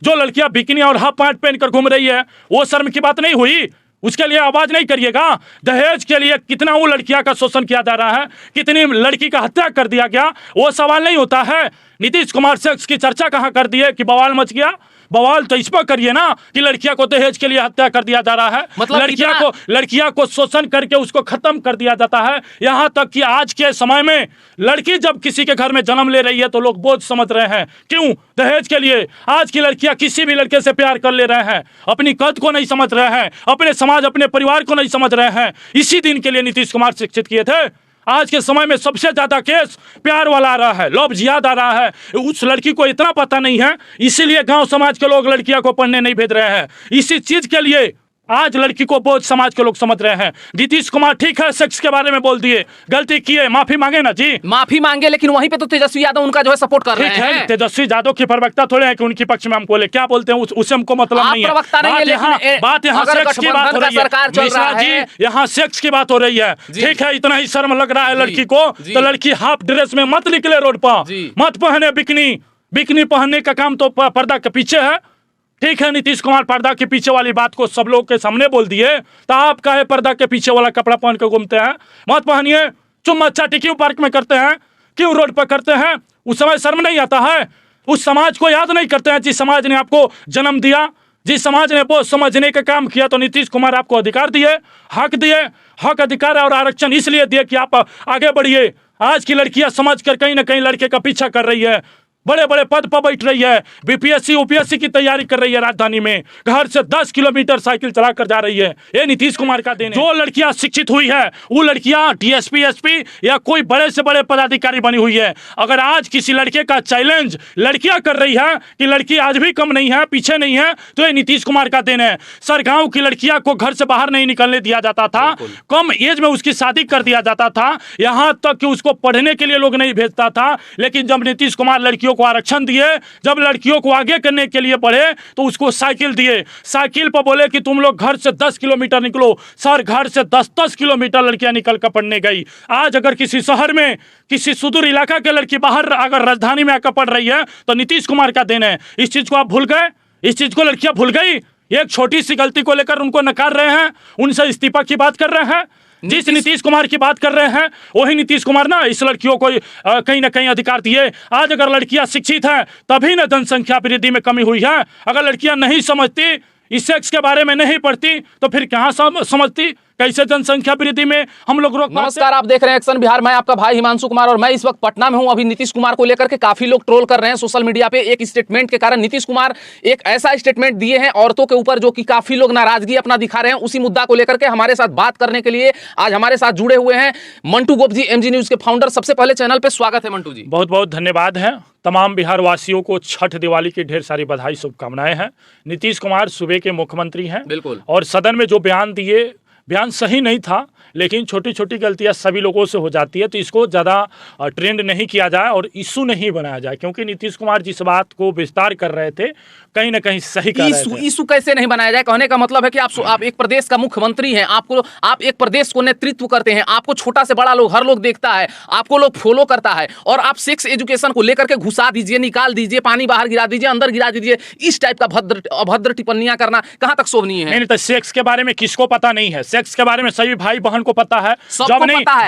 जो लड़कियां बिकिनी और हाफ पैंट पहनकर घूम रही है, वो शर्म की बात नहीं हुई? उसके लिए आवाज नहीं करिएगा? दहेज के लिए कितना वो लड़कियां का शोषण किया जा रहा है, कितनी लड़की का हत्या कर दिया गया, वो सवाल नहीं उठता है? नीतीश कुमार सेक्स की चर्चा कहां कर दी है कि बवाल मच गया? बवाल तो इस पर करिए ना कि लड़कियां को दहेज के लिए हत्या कर दिया जा रहा है, मतलब लड़कियां को शोषण करके उसको खत्म कर दिया जाता है। यहां तक कि आज के समय में लड़की जब किसी के घर में जन्म ले रही है तो लोग बोझ समझ रहे हैं। क्यों? दहेज के लिए। आज की लड़कियां किसी भी लड़के से प्यार कर ले रहे हैं, अपनी कद को नहीं समझ रहे हैं, अपने समाज अपने परिवार को नहीं समझ रहे हैं। इसी दिन के लिए नीतीश कुमार शिक्षित किए थे। आज के समय में सबसे ज्यादा केस प्यार वाला आ रहा है, लव जिहाद आ रहा है। उस लड़की को इतना पता नहीं है, इसीलिए गांव समाज के लोग लड़कियां को पढ़ने नहीं भेज रहे हैं। इसी चीज के लिए आज लड़की को बोझ समाज के लोग समझ रहे हैं। नीतीश कुमार ठीक है, सेक्स के बारे में बोल दिए, गलती किए, माफी मांगे ना जी, माफी मांगे, लेकिन वहीं पे तो तेजस्वी यादव उनका जो है सपोर्ट कर रहे हैं। तेजस्वी यादव की प्रवक्ता थोड़े हैं कि उनके पक्ष में हम बोले, क्या बोलते हैं उससे हमको मतलब नहीं है। बात यहाँ सेक्स की बात हो रही है मिश्रा जी, यहाँ सेक्स की बात हो रही है। ठीक है, इतना ही शर्म लग रहा है लड़की को, तो लड़की हाफ ड्रेस में मत निकले रोड पर, मत पहने बिकनी पहनने का काम तो पर्दा के पीछे है। ठीक है, नीतीश कुमार पर्दा के पीछे वाली बात को सब लोग के सामने बोल दिए, तो आप काहे पर्दा के पीछे वाला कपड़ा पहन के घूमते हैं? मत पहनिए। चुम्मा चाटी क्यों पार्क में करते हैं, क्यों रोड पर करते हैं? उस समय शर्म नहीं आता है? उस समाज को याद नहीं करते हैं जिस समाज ने आपको जन्म दिया, जिस समाज ने वो समझने का काम किया? तो नीतीश कुमार आपको अधिकार दिए, हक अधिकार और आरक्षण इसलिए दिए कि आप आगे बढ़िए। आज की लड़कियां समझ कर कहीं ना कहीं लड़के का पीछा कर रही है, बड़े बड़े पद पर बैठ रही है, बीपीएससी यूपीएससी की तैयारी कर रही है राजधानी में, घर से 10 किलोमीटर साइकिल चला कर जा रही है। ये नीतीश कुमार का देन है। जो लड़कियां शिक्षित हुई है वो लड़कियां डीएसपी एसपी या कोई बड़े से बड़े पदाधिकारी बनी हुई है। अगर आज किसी लड़के का चैलेंज लड़कियां कर रही है कि लड़की आज भी कम नहीं है, पीछे नहीं है, तो ये नीतीश कुमार का देन है। सर, गाँव की लड़कियां को घर से बाहर नहीं निकलने दिया जाता था, कम एज में उसकी शादी कर दिया जाता था, यहाँ तक कि उसको पढ़ने के लिए लोग नहीं भेजता था। लेकिन जब नीतीश कुमार लड़कियों को आरक्षण दिए, जब लड़कियों को आगे करने के लिए बढ़े, तो उसको साइकिल दिए, साइकिल पर बोले कि तुम लोग घर से 10 किलोमीटर निकलो। सर, घर से 10-10 किलोमीटर लड़कियां निकल कर पढ़ने गई। आज अगर किसी शहर में किसी सुदूर इलाका के लड़की बाहर अगर राजधानी में आकर पढ़ रही है तो नीतीश कुमार का देन है। इस चीज को आप भूल गए, इस चीज को लड़कियां भूल गई। एक छोटी सी गलती को लेकर उनको नकार रहे हैं, उनसे इस्तीफा की बात कर रहे हैं। जिस नीतीश कुमार की बात कर रहे हैं वही नीतीश कुमार ना इस लड़कियों को कहीं ना कहीं अधिकार दिए। आज अगर लड़कियां शिक्षित हैं तभी ना जनसंख्या वृद्धि में कमी हुई है। अगर लड़कियां नहीं समझती, इस सेक्स के बारे में नहीं पढ़ती, तो फिर कहाँ समझती, कैसे जनसंख्या वृद्धि में हम लोग रोक? नमस्कार, आप देख रहे हैं एक्शन बिहार। मैं आपका भाई हिमांशु कुमार और मैं इस वक्त पटना में हूं। अभी नीतीश कुमार को लेकर के काफी लोग ट्रोल कर रहे हैं सोशल मीडिया पे। एक स्टेटमेंट के कारण नीतीश कुमार एक ऐसा स्टेटमेंट दिए हैं औरतों के ऊपर जो कि काफी लोग नाराजगी अपना दिखा रहे हैं। उसी मुद्दा को लेकर के हमारे साथ बात करने के लिए आज हमारे साथ जुड़े हुए हैं मंटू गोप जी, एमजी न्यूज के फाउंडर। सबसे पहले चैनल पे स्वागत है मंटू जी। बहुत बहुत धन्यवाद है। तमाम बिहार वासियों को छठ दिवाली की ढेर सारी बधाई शुभकामनाएं हैं। नीतीश कुमार सूबे के मुख्यमंत्री हैं, बिल्कुल, और सदन में जो बयान दिए, बयान सही नहीं था, लेकिन छोटी छोटी गलतियां सभी लोगों से हो जाती है, तो इसको ज़्यादा ट्रेंड नहीं किया जाए और इशू नहीं बनाया जाए। क्योंकि नीतीश कुमार जिस बात को विस्तार कर रहे थे कहीं ना कहीं सही कर रहे थे। इशू कैसे नहीं बनाया जाए? कहने का मतलब है कि आप एक प्रदेश का मुख्यमंत्री हैं, आप एक प्रदेश को नेतृत्व करते हैं, आपको छोटा से बड़ा लोग हर लोग देखता है, आपको लोग फॉलो करता है, और आप सेक्स एजुकेशन को लेकर के घुसा दीजिए, निकाल दीजिए, पानी बाहर गिरा दीजिए, अंदर गिरा दीजिए, इस टाइप का अभद्र टिप्पणियां करना कहां तक शोभनीय है? नहीं, तो सेक्स के बारे में किसको पता नहीं है? सेक्स के बारे में सभी भाई बहन को पता है।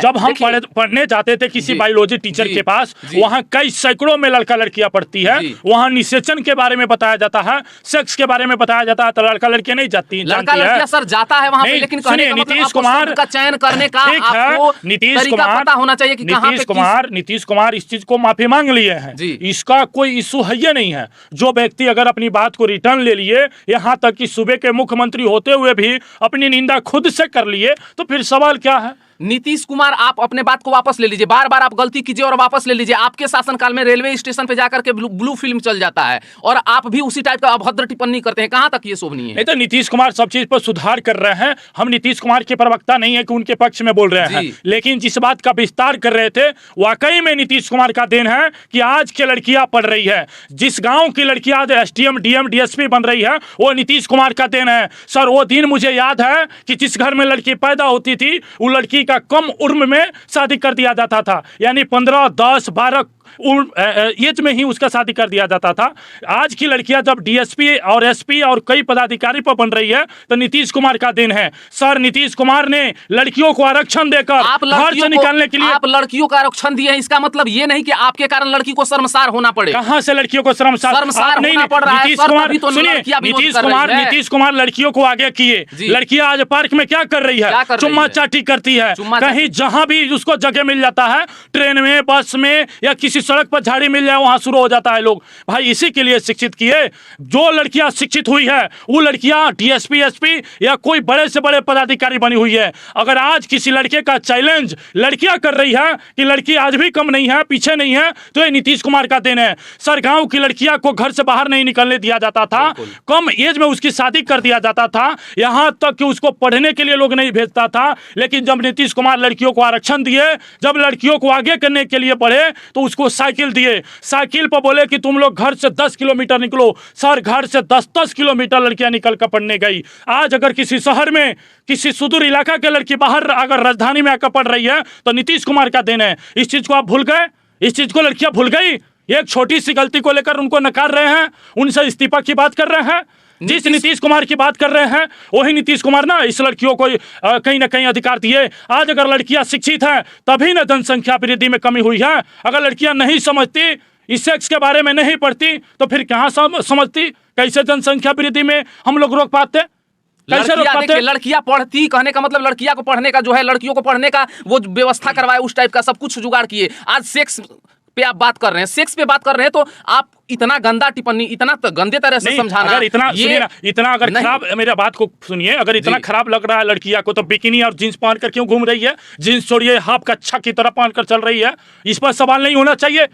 जब हम पढ़ने जाते थे किसी बायोलॉजी टीचर के पास, वहाँ कई सैकड़ों में लड़का लड़कियां पढ़ती है, वहाँ निषेचन के बारे में बताया जाता है, सेक्स के बारे में बताया जाता है, तो लड़का लड़कियां नहीं जाती, लड़का लड़कियां सर जाता है वहाँ पे, लेकिन नीतीश कुमार का चयन करने का तरीका पता होना चाहिए कि नीतीश कुमार इस चीज को माफी मांग लिए हैं। इसका कोई इशू है ये नहीं है। जो व्यक्ति अगर अपनी बात को रिटर्न ले लिए, यहाँ तक कि सूबे के मुख्यमंत्री होते हुए भी अपनी निंदा खुद से कर लिए, तो फिर सवाल क्या है? नीतीश कुमार, आप अपने बात को वापस ले लीजिए, बार बार आप गलती कीजिए और वापस ले लीजिए। आपके शासनकाल में रेलवे स्टेशन पे जाकर के ब्लू फिल्म चल जाता है और आप भी उसी टाइप का अभद्र टिप्पणी करते हैं। कहां तक ये शोभनीय है? नहीं, तो नीतीश कुमार सब चीज पर सुधार कर रहे हैं। हम नीतीश कुमार के प्रवक्ता नहीं है कि उनके पक्ष में बोल रहे हैं, लेकिन जिस बात का विस्तार कर रहे थे वाकई में नीतीश कुमार का देन है कि आज की लड़कियां पढ़ रही है। जिस गाँव की लड़कियां आज एसडीएम डीएम डीएसपी बन रही है, वो नीतीश कुमार का देन है। सर, वो दिन मुझे याद है कि जिस घर में लड़की पैदा होती थी, वो लड़की का कम उम्र में शादी कर दिया जाता था, यानी 15, 10, 12 एज में ही उसका शादी कर दिया जाता था। आज की लड़कियां जब डीएसपी और एसपी और कई पदाधिकारी पर बन रही है तो नीतीश कुमार का दिन है। सर, नीतीश कुमार ने लड़कियों को आरक्षण देकर घर से निकालने के लिए, आप लड़कियों को आरक्षण दिए हैं, इसका मतलब ये नहीं कि आपके कारण लड़की को शर्मसार होना पड़े। कहां से लड़कियों को शर्मसार होना पड़ रहा है? नीतीश कुमार लड़कियों को आगे किए। लड़कियां आज पार्क में क्या कर रही है? चुम्मा चाटी करती है। कहीं जहां भी उसको जगह मिल जाता है, ट्रेन में, बस में या किसी सड़क पर झाड़ी मिल जाए, वहां शुरू हो जाता है लोग। भाई इसी के लिए शिक्षित किए। जो लड़कियां शिक्षित हुई है वो लड़कियां डीएसपी, एसपी या कोई बड़े से बड़े पदाधिकारी बनी हुई है। अगर आज किसी लड़के का चैलेंज लड़कियां कर रही है कि लड़की आज भी कम नहीं है, पीछे नहीं है, तो ये नीतीश कुमार का दिन है। सर, गांव की लड़कियां को घर से बाहर नहीं निकलने दिया जाता था, कम एज में उसकी शादी कर दिया जाता था, यहां तक कि उसको पढ़ने के लिए लोग नहीं भेजता था। लेकिन जब नीतीश कुमार लड़कियों को आरक्षण दिए, जब लड़कियों को आगे करने के लिए बढ़े, तो उसको साइकिल दिए। साइकिल पर बोले कि तुम लोग घर से 10 किलोमीटर निकलो। सर, घर से 10-10 किलोमीटर लड़कियां निकल कर पढ़ने गई। आज अगर किसी शहर में, किसी सुदूर इलाका के लड़की बाहर अगर राजधानी में आकर पढ़ रही है तो नीतीश कुमार का दिन है। इस चीज को आप भूल गए? इस चीज को लड़कियां भूल गई? एक छोटी सी गलती को लेकर उनको नकार रहे हैं, उनसे इस्तीफा की बात कर रहे हैं। जिस नीतीश कुमार की बात कर रहे हैं वही नीतीश कुमार ना इस लड़कियों को कहीं ना कहीं अधिकार दिए। आज अगर लड़कियां शिक्षित हैं तभी ना जनसंख्या वृद्धि में कमी हुई है। अगर लड़कियां नहीं समझती, इस सेक्स के बारे में नहीं पढ़ती, तो फिर कहाँ समझती? कैसे जनसंख्या वृद्धि में हम लोग रोक पाते? लड़कियां पढ़ती, कहने का मतलब लड़कियां को पढ़ने का जो है, लड़कियों को पढ़ने का वो व्यवस्था करवाए, उस टाइप का सब कुछ जुगाड़ किए। आज सेक्स पे आप बात कर रहे हैं, सेक्स पे बात कर रहे हैं, तो आप इतना गंदा टिप्पणी, इतना गंदे तरह से समझाना, अगर इतना सुनिए ना, इतना अगर खराब, मेरा बात को सुनिए, अगर इतना खराब लग रहा है लड़कियां को, तो बिकिनी और जींस पहन कर क्यों घूम रही है? जींस छोड़िए, हाफ कच्छा की तरह पहन कर चल रही है। इस पर सवाल नहीं होना चाहिए?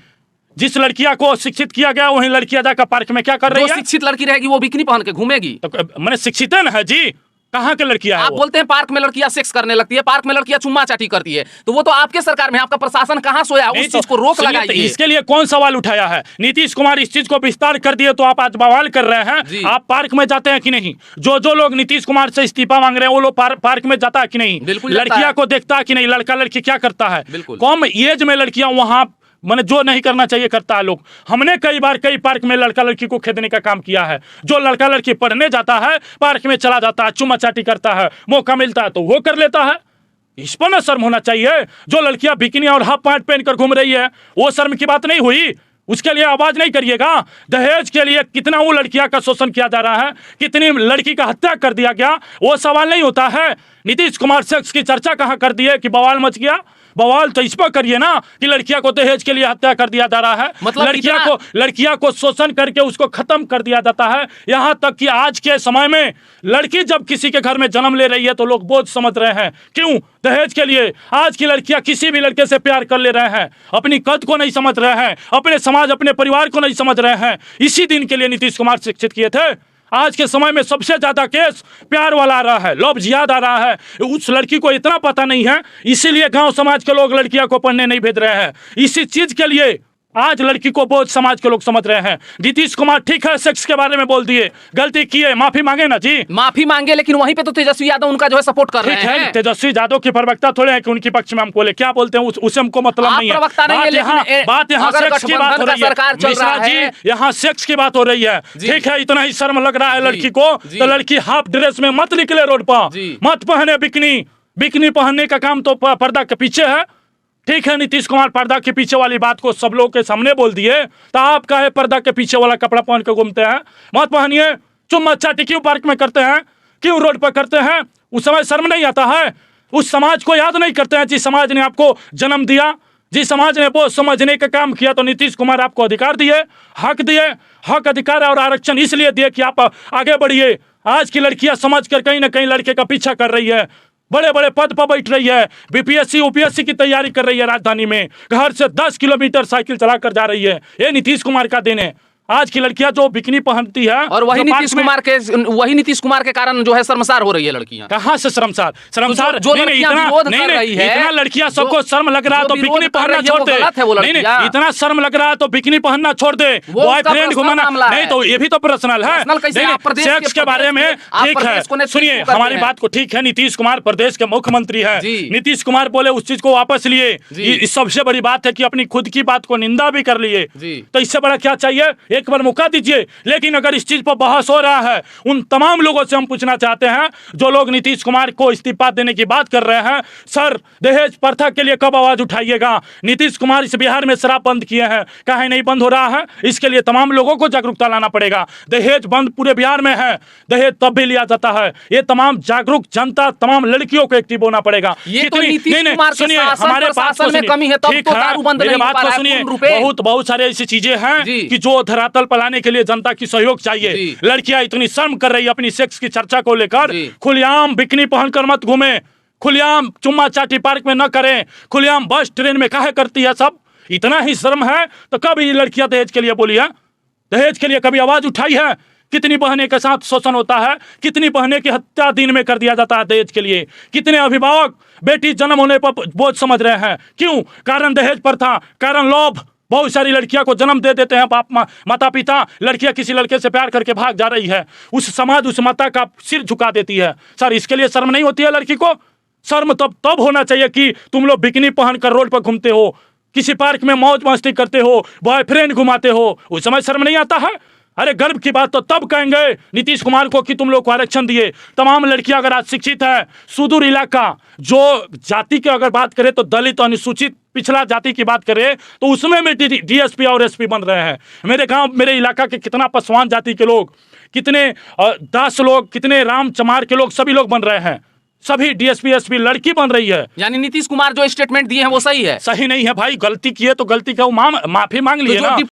जिस लड़कियां को शिक्षित किया गया वही लड़कियां जाकर पार्क में क्या कर रही है? शिक्षित लड़की रहेगी वो बिकिनी पहन के घूमेगी, तो मैंने शिक्षित है ना जी। कहाँ के लड़कियां हैं? आप बोलते हैं पार्क में लड़कियां सेक्स करने लगती है, पार्क में लड़कियां चुम्मा चाटी करती है, तो वो तो आपके सरकार में, आपका प्रशासन कहाँ सोया? उस चीज को रोक लगाइए। इसके लिए कौन सवाल उठाया है? नीतीश कुमार इस चीज को विस्तार कर दिए तो आप आज बवाल कर रहे हैं। आप पार्क में जाते हैं कि नहीं? जो लोग नीतीश कुमार से इस्तीफा मांग रहे हैं वो लोग पार्क में जाता है कि नहीं? लड़कियां को देखता है कि नहीं? लड़का लड़की क्या करता है? कम एज में लड़कियां वहां मैंने जो नहीं करना चाहिए करता है लोग। हमने कई बार कई पार्क में लड़का लड़की को खेदने का काम किया है। जो लड़का लड़की पढ़ने जाता है पार्क में चला जाता है, चुम्मा चाटी करता है, मौका मिलता है तो वो कर लेता है। इस पर ना शर्म होना चाहिए। जो लड़कियां बिकिनी और हाफ पैंट पहन कर घूम रही है वो शर्म की बात नहीं हुई? उसके लिए आवाज नहीं करिएगा? दहेज के लिए कितना वो लड़कियां का शोषण किया जा रहा है, कितनी लड़की का हत्या कर दिया गया, वो सवाल नहीं होता है? नीतीश कुमार सेक्स की चर्चा कहां कर दी है कि बवाल मच गया? बवाल तो इस पर करिए ना कि लड़कियां को दहेज के लिए हत्या कर दिया जा रहा है। मतलब लड़कियां को शोषण करके उसको खत्म कर दिया जाता है। यहां तक कि आज के समय में लड़की जब किसी के घर में जन्म ले रही है तो लोग बोझ समझ रहे हैं। क्यों? दहेज के लिए। आज की लड़कियां किसी भी लड़के से प्यार कर ले रहे हैं, अपनी कद को नहीं समझ रहे हैं, अपने समाज, अपने परिवार को नहीं समझ रहे हैं। इसी दिन के लिए नीतीश कुमार शिक्षित किए थे। आज के समय में सबसे ज्यादा केस प्यार वाला आ रहा है, लव जिहाद आ रहा है। उस लड़की को इतना पता नहीं है, इसीलिए गांव समाज के लोग लड़कियां को पढ़ने नहीं भेज रहे हैं। इसी चीज के लिए आज लड़की को बोझ समाज के लोग समझ रहे हैं। नीतीश कुमार ठीक है सेक्स के बारे में बोल दिए, गलती किए, माफी मांगे ना जी, माफी मांगे, लेकिन वहीं पे तो तेजस्वी यादव उनका जो है सपोर्ट कर रहे हैं। तेजस्वी यादव की प्रवक्ता थोड़े हैं कि उनके पक्ष में हम बोले, क्या बोलते हैं उससे हमको मतलब नहीं है। बात यहाँ सेक्स की बात हो रही है मिश्रा जी, यहाँ सेक्स की बात हो रही है। ठीक है, इतना ही शर्म लग रहा है लड़की को तो लड़की हाफ ड्रेस में मत निकले रोड पर, मत पहने बिकनी। बिकनी पहनने का काम तो पर्दा के पीछे है। ठीक है, नीतीश कुमार पर्दा के पीछे वाली बात को सब लोगों के सामने बोल दिए, तो आप काहे पर्दा के पीछे वाला कपड़ा पहन के घूमते हैं? मत पहनिए। चुम्मा चाटी क्यों पार्क में करते हैं, क्यों रोड पर करते हैं? उस समय शर्म नहीं आता है? उस समाज को याद नहीं करते हैं जिस समाज ने आपको जन्म दिया, जिस समाज ने वो समझने का काम किया? तो नीतीश कुमार आपको अधिकार दिए, हक दिए। हक, अधिकार और आरक्षण इसलिए दिए कि आप आगे बढ़िए। आज की लड़कियां समझ कर कहीं ना कहीं लड़के का पीछा कर रही है, बड़े बड़े पद पर बैठ रही है, बीपीएससी यूपीएससी की तैयारी कर रही है राजधानी में, घर से 10 किलोमीटर साइकिल चलाकर जा रही है। ये नीतीश कुमार का दिन है। आज की लड़कियां जो बिकनी पहनती है, और वही नीतीश कुमार के कारण जो है शर्मसार हो रही है लड़कियां। कहाँ से शर्मसार? जो लड़कियां विरोध कर रही है, इतना लड़कियां सबको शर्म लग रहा है तो बिकनी पहनना छोड़ दे। नहीं, इतना शर्म लग रहा है तो बिकनी पहनना छोड़ दे, बॉयफ्रेंड घुमाना नहीं। तो ये भी तो पर्सनल है, सेक्स के बारे में। ठीक है, सुनिए हमारी बात को। ठीक है, नीतीश कुमार प्रदेश के मुख्यमंत्री है, नीतीश कुमार बोले उस चीज को वापस लिए। इस सबसे बड़ी बात है कि अपनी खुद की बात को निंदा भी कर लिए, तो इससे बड़ा क्या चाहिए? एक बार मौका दीजिए। लेकिन अगर इस चीज पर बहस हो रहा है, उन तमाम लोगों से हम पूछना चाहते हैं जो लोग नीतीश कुमार को इस्तीफा देने की बात कर रहे हैं, सर दहेज प्रथा के लिए कब आवाज उठाइएगा? नीतीश कुमार इस बिहार में शराब बंद किए हैं, काहे नहीं बंद हो रहा है? इसके लिए तमाम लोगों को जागरूकता लाना पड़ेगा। दहेज बंद पूरे बिहार में है, दहेज तब भी लिया जाता है। ये तमाम जागरूक जनता, तमाम लड़कियों को एक्टिव होना पड़ेगा। सुनिए हमारे शासन में कमी है, तब तो दारू बंद नहीं हो पा रहा है। सुनिए, बहुत सारे ऐसी चीजें हैं कि जो धरातल पर लाने के लिए जनता की सहयोग चाहिए। लड़कियां इतनी शर्म कर रही है अपनी सेक्स की चर्चा को लेकर। खुलेआम बिकनी पहनकर मत घूमे, खुलेआम चुम्मा चाटी पार्क में न करें, खुलेआम बस ट्रेन में काहे करती है सब? इतना ही शर्म है तो कब ये लड़कियां दहेज के लिए बोली है? दहेज के लिए कभी आवाज उठाई है? कितनी बहनें के साथ शोषण होता है, कितनी बहनें की हत्या दिन में कर दिया जाता है दहेज के लिए। कितने अभिभावक बेटी जन्म होने पर बोझ समझ रहे हैं, क्यों? कारण दहेज प्रथा, कारण लोभ। बहुत सारी लड़कियां को जन्म दे देते हैं बाप माता पिता, लड़कियां किसी लड़के से प्यार करके भाग जा रही है, उस समाज उस माता का सिर झुका देती है। सर इसके लिए शर्म नहीं होती है लड़की को? शर्म तब होना चाहिए कि तुम लोग बिकनी पहनकर रोड पर घूमते हो, किसी पार्क में मौज मस्ती करते हो, बॉयफ्रेंड घुमाते हो, उस समय शर्म नहीं आता है? अरे गर्व की बात तो तब कहेंगे नीतीश कुमार को कि तुम लोग को आरक्षण दिए। तमाम लड़कियां अगर आज शिक्षित है, सुदूर इलाका, जो जाति की अगर बात करें तो दलित, अनुसूचित, पिछड़ा जाति की बात करें तो उसमें में डीएसपी और एसपी बन रहे हैं। मेरे गांव, मेरे इलाका के कितना पासवान जाति के लोग, कितने दास लोग, कितने राम चमार के लोग, सभी लोग बन रहे हैं। सभी डीएसपी एसपी लड़की बन रही है। यानी नीतीश कुमार जो स्टेटमेंट दिए हैं वो सही है? सही नहीं है भाई, गलती की है तो गलती का माफी मांग लिए ना।